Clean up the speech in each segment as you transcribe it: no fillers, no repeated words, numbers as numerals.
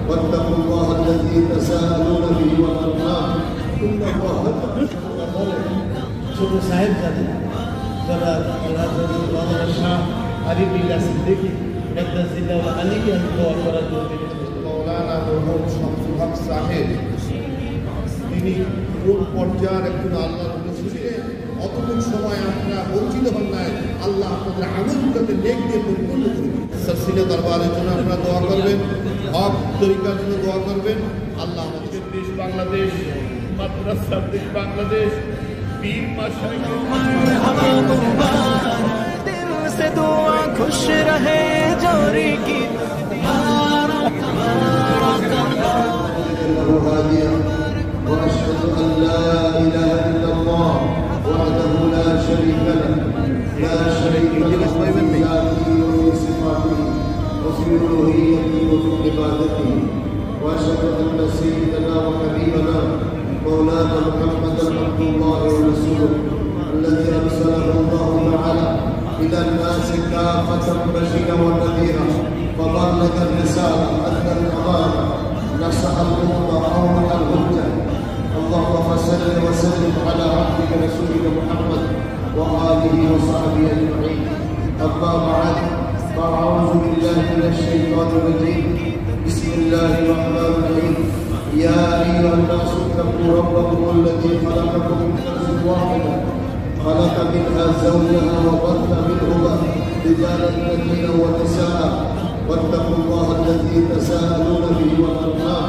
واتقوا الله الذي تساءلون به والأرحام إن الله ছোট সাহেব জানেন যারা আল্লাহ শাহ আরিফ বিল্লাহ সিদ্দিকী রাদিয়াল্লাহু আনহুকে আমি দোয়া করার জন্য মৌলানা মুহম্মদ শামসুল হক সাহেব তিনি কোন পর্যায়ের একজন আল্লাহর রাসূল ছিলেন, অতটুকু সময় আপনারা বঞ্চিত হন নাই। আল্লাহ আপনাদের আমলটাকে নেক দিয়ে পরিপূর্ণ করে দিন। সিলসিলা দরবারের জন্য আপনারা দোয়া করবেন, হক তরিকার জন্য দোয়া করবেন। আল্লাহ আমাদের দেশ বাংলাদেশ, মাদ্রাসা দেশ বাংলাদেশ, পীর মাশায়েখ दिल से दुआ खुश रहे जोरी की وأشهد أن لا إله إلا الله وحده لا شريك له لا شريك له في ذاته وفي صفاته وفي ألوهيته وفي عبادته وأشهد أن سيدنا وحبيبنا مولانا محمدا عبد الله ورسوله الذي أرسله الله تعالى إلى الناس كافة بشيرا ونذيرا فبلغ الرسالة أدى الأمانة نصح الأمة أوضح الهدى. اللهم صل وسلم على عبدك رسولك محمد وآله وصحبه أجمعين. أما بعد فأعوذ بالله من الشيطان الرجيم. بسم الله الرحمن الرحيم. يا أيها الناس اتقوا ربكم الذي خلقكم من نفس واحدة خلق منها زوجها وبث منهما رجالا كثيرا ونساء واتقوا الله الذي تساءلون به والأرحام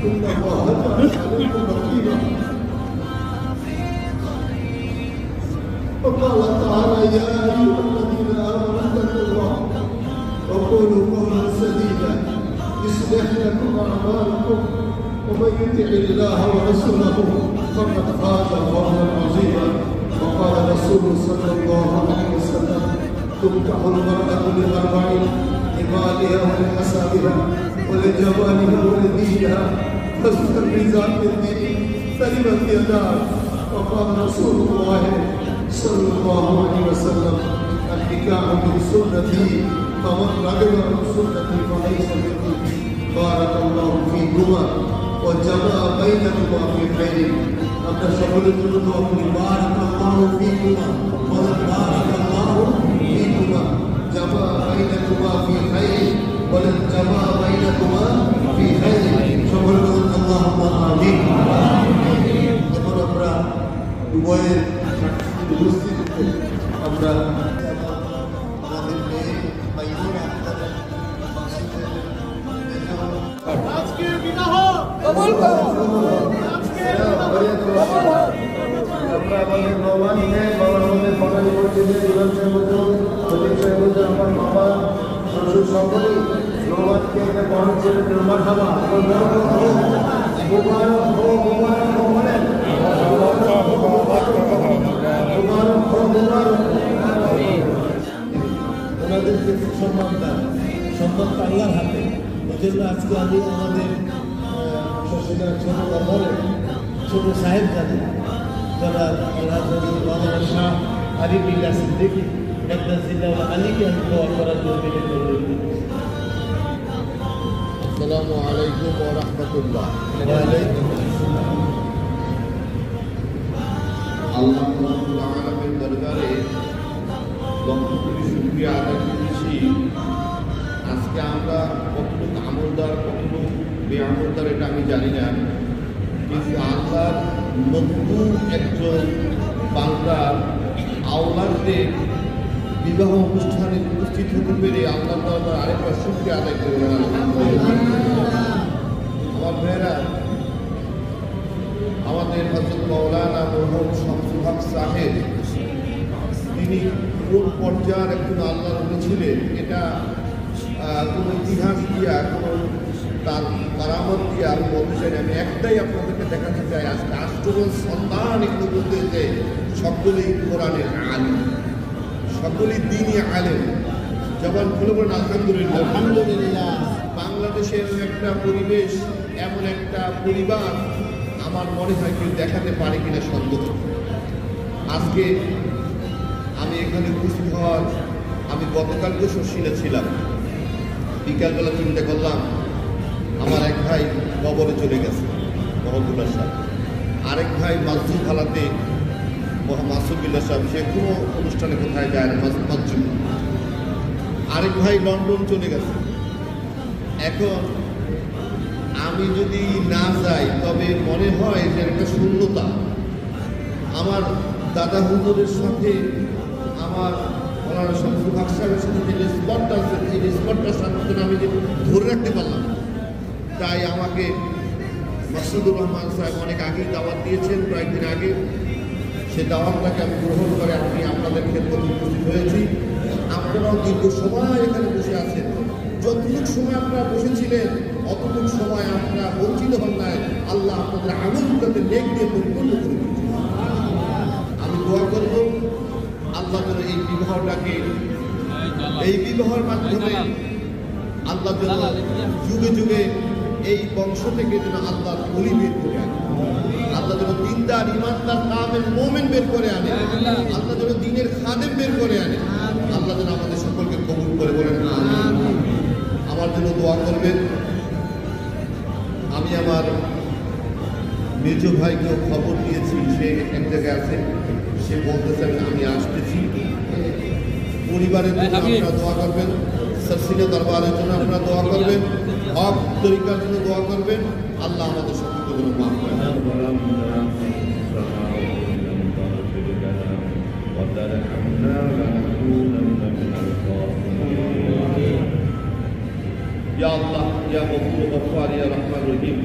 إن الله كان عليكم رقيبا. وقال تعالى يا أيها الذين آمنوا اتقوا الله وقولوا قولا سديدا يصلح لكم أعمالكم ومن يطع الله ورسوله فقد فاز فوزا عظيما. وقال رسول صلى الله عليه وسلم تنكح المرأة لأربع: لمالها ولحسابها ولجمالها ولدينها فاستر بذات الدين سلمت يداك. وقال رسول الله صلى الله عليه وسلم النكاح من سنتي فمن رغب عن سنتي فليس مني. بارك الله فيكما وجمع بينكما في خير. আমরা সকলের জন্য দোয়া করি বারাকাল্লাহু ফীকুমা ওয়া বারাকাল্লাহু ফীকুমা জামা বাইনাকুমা ফি খাইর ওয়া জামা বাইনাকুমা ফি খাইর। সকলে বলুন আল্লাহুম্মা আমিন। এখন আমরা উভয়ের উপস্থিত আমরা আমাদের মেয়ে মাইমুনা আজকের বিবাহ কবুল করো। আমরা আমাদের নবানকে আমাদের বাঙালি মসজিদের ইমাম সাহেব খলিফ সাহেব আমার বাবা শ্বশুর সকলেই নবানকে একটা বড় ছেলে মারহাবা মুবারক হো মুবারক হো বলেন মুবারক হো মুবারক। ওনাদেরকে সম্মান দেন, সম্মান তো আল্লাহর হাতে। ওই জন্য আজকে আমি আমাদের ছোট দরবারে ছোট সাহেব জানেন যারা আল্লাহ শাহ আরিফ বিল্লাহ সিদ্দিকী রাদিয়াল্লাহু আনহুকে আমি দোয়া করার জন্য আসসালামু আলাইকুম ওয়া রাহমাতুল্লাহ। আল্লাহ রাব্বুল আলামিনের দরবারে লক্ষ কোটি শুকরিয়া আদায় করছি। আজকে আমরা কতটুকু আমলদার কতটুকু বেআমলদার এটা আমি জানি না, কিন্তু আল্লাহর নতুন একজন বান্দার আওলাদদের বিবাহ অনুষ্ঠানে উপস্থিত হতে পেরে আল্লাহ তাআলার আরেকবার শুকরিয়া আদায় করবেন। আমার ভাইয়েরা, আমাদের হযরত মাওলানা মুহম্মদ শামসুল হক সাহেব তিনি কোন পর্যায়ের একজন আল্লাহর রাসূল ছিলেন এটা কোনো ইতিহাস দিয়া কোনো তার কারামত দিয়ে আমি বলতে চাই না। আমি একটাই আপনাদেরকে দেখাতে চাই, আজকে আষ্টজন সন্তান এগুলো বলতে যে সকলেই কোরআনের আলেম, সকলেই দ্বীনি আলেম। জবান খুলে বলেন আলহামদুলিল্লাহ। আলহামদুলিল্লাহ। বাংলাদেশের একটা পরিবেশ, এমন একটা পরিবার আমার মনে হয় কেউ দেখাতে পারে কিনা সন্দেহ। আজকে আমি এখানে উপস্থিত হওয়ার, আমি গতকালকে শশীলা ছিলাম, বিকালবেলা চিন্তা করলাম আমার এক কবরে চলে গেছে মহবুল্লাহ সাহেব। আরেক ভাই মাসুদ হালাতে মাসুদুল্লাহ সাহেব, সে কোনো অনুষ্ঠানে কোথায় যায় না মাসুদ। আরেক ভাই লন্ডন চলে গেছে। এখন আমি যদি না যাই তবে মনে হয় যে একটা শূন্যতা। আমার দাদা হুজুরের সাথে আমার ওনার শামসুল হক সাহেবের সাথে যে স্পটটা আছে, এই স্পটটার সাথে আমি যে ধরে রাখতে পারলাম, তাই আমাকে মাসুদুর রহমান সাহেব অনেক আগেই দাওয়াত দিয়েছেন, কয়েকদিন আগে। সে দাওয়াতটাকে আমি গ্রহণ করে আমি আপনাদের ক্ষেত্রে উপস্থিত হয়েছি। আপনারাও দীর্ঘ সময় এখানে বসে আছেন। যতটুকু সময় আপনারা বসেছিলেন অতটুকু সময় আপনারা বঞ্চিত হন নাই। আল্লাহ আপনাদের আমলটাকে নেক দিয়ে পরিপূর্ণ করে দিয়েছেন। আমি দোয়া করব আল্লাহ যেন এই বিবাহটাকে, এই বিবাহের মাধ্যমে আল্লাহ যেন যুগে যুগে এই বংশ থেকে যেন আল্লাহ বলি বের করে আনে। আল্লাহ যেন দিনদার, ইমানদার, কামেল, মুমিন বের করে আনে। আল্লাহ যেন দ্বীনের খাদেম বের করে আনে। আল্লাহ যেন আমাদের সকলকে কবুল করে বলেন আমিন। আমার জন্য দোয়া করবেন। আমি আমার মেজ ভাইকেও খবর দিয়েছি, সে এক জায়গায় আছে, সে বলতেছে আমি আসতেছি। পরিবারের জন্য আপনারা দোয়া করবেন, সরসিনা দরবারের জন্য আপনারা দোয়া করবেন, হক তরিকার জন্য দোয়া করবেন। আল্লাহ আমাদের সকলকে যেন মাফ করেন। ইয়া আল্লাহ, ইয়া গফুর গফফার, ইয়া রহমান রহিম,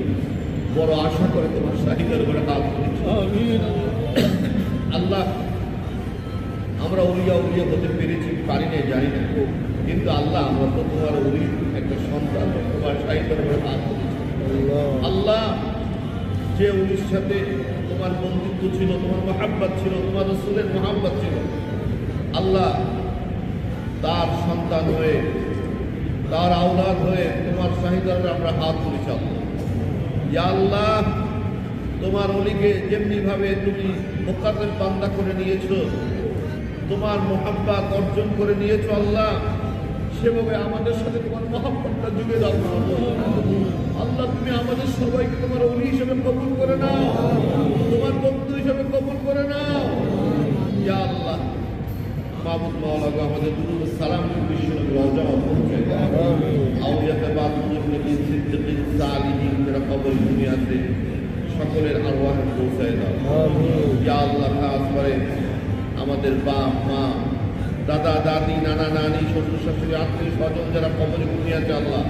বড় আশা করে তোমার শাহিদের উপরে হাত তুলেছি। আল্লাহ, আমরা উলিয়া উলিয়া হতে পেরেছি, পারি না, জানি না, কিন্তু আল্লাহ আমরা তো তোমার উলি একটা সন্তান, তোমার শাহিদের উপরে হাত তুলেছি। আল্লাহ, যে উলির সাথে তোমার বন্ধুত্ব ছিল, তোমার মহাব্বত ছিল, তোমার রসুলের মহাব্বত ছিল, আল্লাহ তার সন্তান হয়ে, তার আওলাদ হয়ে তোমার শাহিদার আমরা হাত তুলেছি। ইয়া আল্লাহ, তোমার অলিকে যেমনি ভাবে তুমি মুকাদ্দাস বান্দা করে নিয়েছো, তোমার মহাব্বত অর্জন করে নিয়েছো, আল্লাহ সেভাবে আমাদের সাথে তোমার মহাব্বতটা যুগে দাও। আল্লাহ, তুমি আমাদের সবাইকে তোমার অলি হিসেবে কবুল করে নাও, তোমার বন্ধু হিসেবে কবুল করে নাও। ইয়া আল্লাহ, মাহবুব মাওলা গো, আমাদের দুরূদ সালাম বিশ্বনবী রওজা পৌঁছে দাও। আউলিয়াতে বাদ মুজলিমিন সিদ্দিকিন সালিহিন যারা কবর দুনিয়াতে, সকলের আরওয়াহে পৌঁছে দাও। ইয়া আল্লাহ, খাস করে আমাদের বাপ মা, দাদা দাদি, নানা নানি, শ্বশুর শাশুড়ি, আত্মীয় স্বজন যারা কবর দুনিয়াতে, আল্লাহ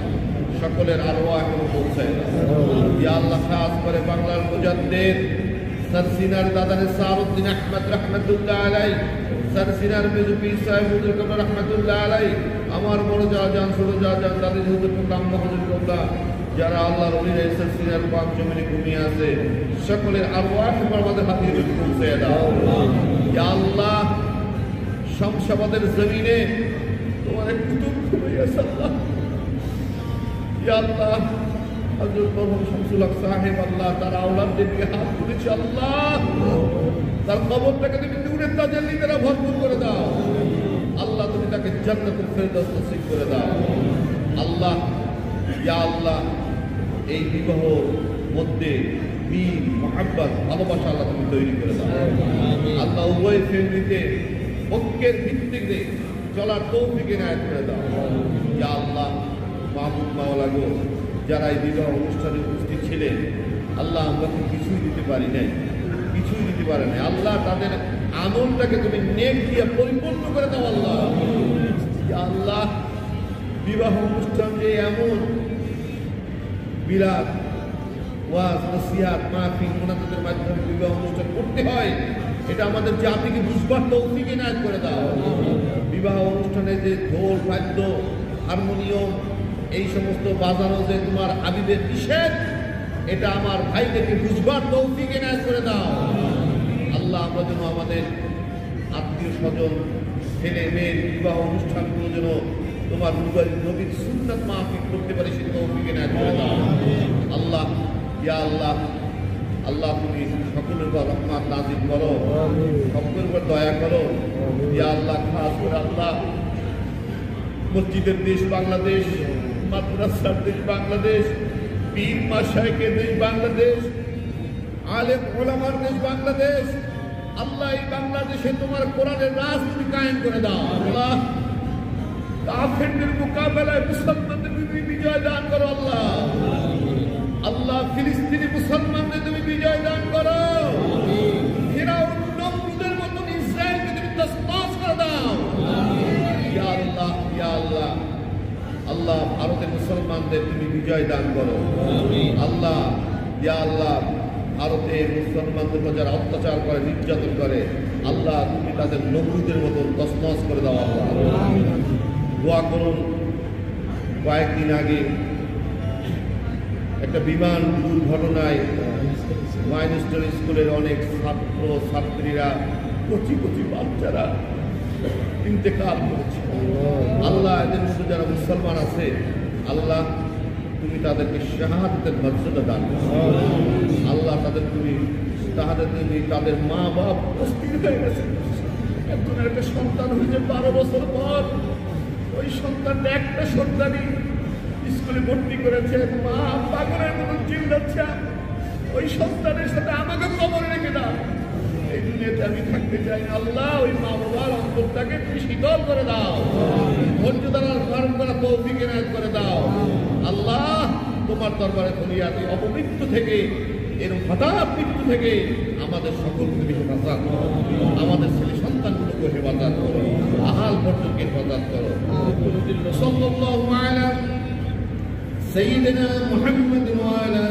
সকলের আরওয়াহে পৌঁছে দাও। ইয়া আল্লাহ, খাস করে বাংলার মুজাদ্দিদ সরসিনার দাদারে সারউদ্দিন আহমদ রহমতুল্লাহ আলাইহি, সরসিনার মেজুপি সাহেব হুজুর কবর রহমতুল্লাহ আলাইহি, আমার বড় জান ছোট জান দাদির হুজুর কবর হুজুর কবর, যারা আল্লাহর ওলিরা সরসিনার পাক জমিনে ঘুমিয়ে আছে, সকলের আরওয়াহ আমাদের হাতে পৌঁছে দাও। ইয়া আল্লাহ, শামসাবাদের জমিনে তোমার এক কুতুব ঘুমিয়েছে আল্লাহ। ইয়া আল্লাহ, হযরত মরহুম শামসুল হক সাহেব, আল্লাহ তার আওলাদদের দিকে হাত তুলেছে, আল্লাহ তার কবরটাকে তুমি নূরের তাজাল্লি দ্বারা ভরপুর করে দাও। আল্লাহ, তুমি তাকে জান্নাতুল ফেরদাউস নসিব করে দাও। আল্লাহ, ইয়া আল্লাহ, এই বিবাহ মধ্যে মিল, মহাব্বত, ভালোবাসা আল্লাহ তুমি তৈরি করে দাও। আল্লাহ, উভয় ফ্যামিলিতে ঐক্যের ভিত্তিতে চলার তৌফিক এনায়েত করে দাও। ইয়া আল্লাহ, মাহবুব মাওলা গো, যারা এই বিবাহ অনুষ্ঠানে উপস্থিত ছিলেন, আল্লাহ আমরা তো কিছুই দিতে পারি নাই, কিছুই দিতে পারে নাই। আল্লাহ, তাদের আমলটাকে তুমি নেক দিয়ে পরিপূর্ণ করে দাও। আল্লাহ, আল্লাহ, বিবাহ অনুষ্ঠান যে এমন বিরাট ওয়াজ, নসিহত, মাহফিল, মুনাজাতের মাধ্যমে বিবাহ অনুষ্ঠান করতে হয়, এটা আমাদের জাতিকে বুঝবার তৌফিক এনায়েত করে দাও। বিবাহ অনুষ্ঠানে যে ঢোল, বাদ্য, হারমোনিয়াম, এই সমস্ত বাজানো যে তোমার হাবিবের নিষেধ, এটা আমার ভাইদেরকে বুঝবার তৌফিক এনায়েত করে দাও। আল্লাহ, আমরা যেন আমাদের আত্মীয় স্বজন, ছেলে মেয়ের বিবাহ অনুষ্ঠানগুলো যেন তোমার নবীর সুন্নাত মাহফিল করতে পারি, সে তৌফিক এনায়েত করে দাও। আল্লাহ, ইয়া আল্লাহ, আল্লাহ তুমি সকলের উপর রহমত নাযিল করো, সকলের উপর দয়া করো। ইয়া আল্লাহ, খাস করে আল্লাহ মসজিদের দেশ বাংলাদেশ, মাদ্রাসার দেশ বাংলাদেশ, পীর মাশায়েখের দেশ বাংলাদেশ, আলেম ওলামার দেশ বাংলাদেশ। আল্লাহ এই বাংলাদেশে তোমার কোরআনের রাজনীতি কায়েম করে দাও। আল্লাহ কাফেরদের মোকাবেলায় মুসলমানদের তুমি বিজয় দান করো। আল্লাহ আল্লাহ ফিলিস্তিনি মুসলমানদের তুমি বিজয় দান করো। ফিরাউন নমরুদের মতন ইসরায়েলকে তুমি তছনছ করে দাও। ইয়া আল্লাহ, ইয়া আল্লাহ, আল্লাহ ভারতের মুসলমানদের তুমি বিজয় দান করো। আল্লাহ, ইয়া আল্লাহ, ভারতের মুসলমানদের উপর যারা অত্যাচার করে, নির্যাতন করে, আল্লাহ তুমি তাদের নমরুদের মতন তছনছ করে দাও। আল্লাহ দোয়া করুন। কয়েকদিন আগে একটা বিমান দুর্ঘটনায় মাইনস্টার স্কুলের অনেক ছাত্র ছাত্রীরা, কচি কচি বাচ্চারা ইন্তেকাল করেছে। আল্লাহ এদের মধ্যে যারা মুসলমান আছে, আল্লাহ তুমি তাদেরকে শাহাদাতের মর্যাদা দান করো। আল্লাহ তাদের তুমি তাদের মা বাপ অস্থির হয়ে গেছে। একজনের একটা সন্তান হয়েছে 12 বছর পর, ওই সন্তানটা একটা সন্তানই স্কুলে ভর্তি করেছে, মা পাগলের মতো চিল্লাচ্ছে, ওই সন্তানের সাথে আমাকে কবর রেখে দাও। এই দুনিয়াতে আমি থাকতে চাই না। আল্লাহ ওই মা বাবার অন্তরটাকে তুমি শীতল করে দাও, ধৈর্য দ্বারা ধারণ করা তৌফিক এনায়েত করে দাও। আল্লাহ তোমার দরবারে দুনিয়াতে অপমৃত্যু থেকে, এর হঠাৎ মৃত্যু থেকে আমাদের সকলকে তুমি হেফাজত করো। আমাদের ছেলে সন্তানগুলোকে হেফাজত করো, আহাল বর্তকে হেফাজত করো। সাল্লাল্লাহু আলা সাইয়্যিদিনা মুহাম্মাদ ওয়া আলা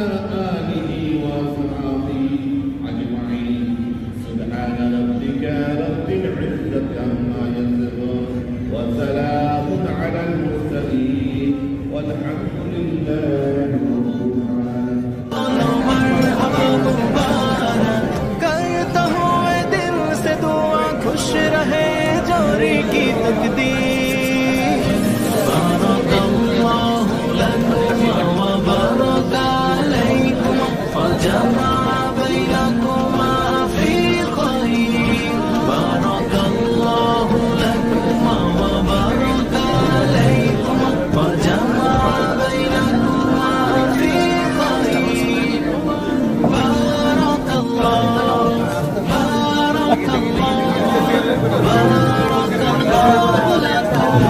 আলিহি ওয়া সাহবিহি আজমাইন। সুবহানা রাব্বিকা রাব্বিল ইজ্জাতি আম্মা ইয়াসিফুন ওয়া সালামুন আলাল মুরসালিন ওয়ালহামদুলিল্লাহি রাব্বিল আলামিন। करता हूँ मैं दिल से दुआ, खुश रहे जोरी की तकदीर। बारकल्लाहु लकुम व बारक अलैकुम फजमा बैनकुमा फी खैर। बारकल्लाहु लकुम व बारक अलैकुम फजमा बैनकुमा फी खैर। بارك الله بارك الله بارك الله لكما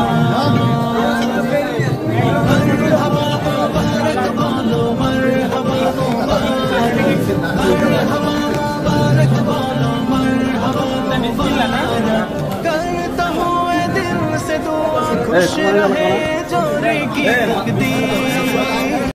مرحبا بارك بولو مرحبا مرحبا بارك بولو مرحبا करता हूँ मैं दिल से दुआ, खुश रहे जोरी की तकदीर।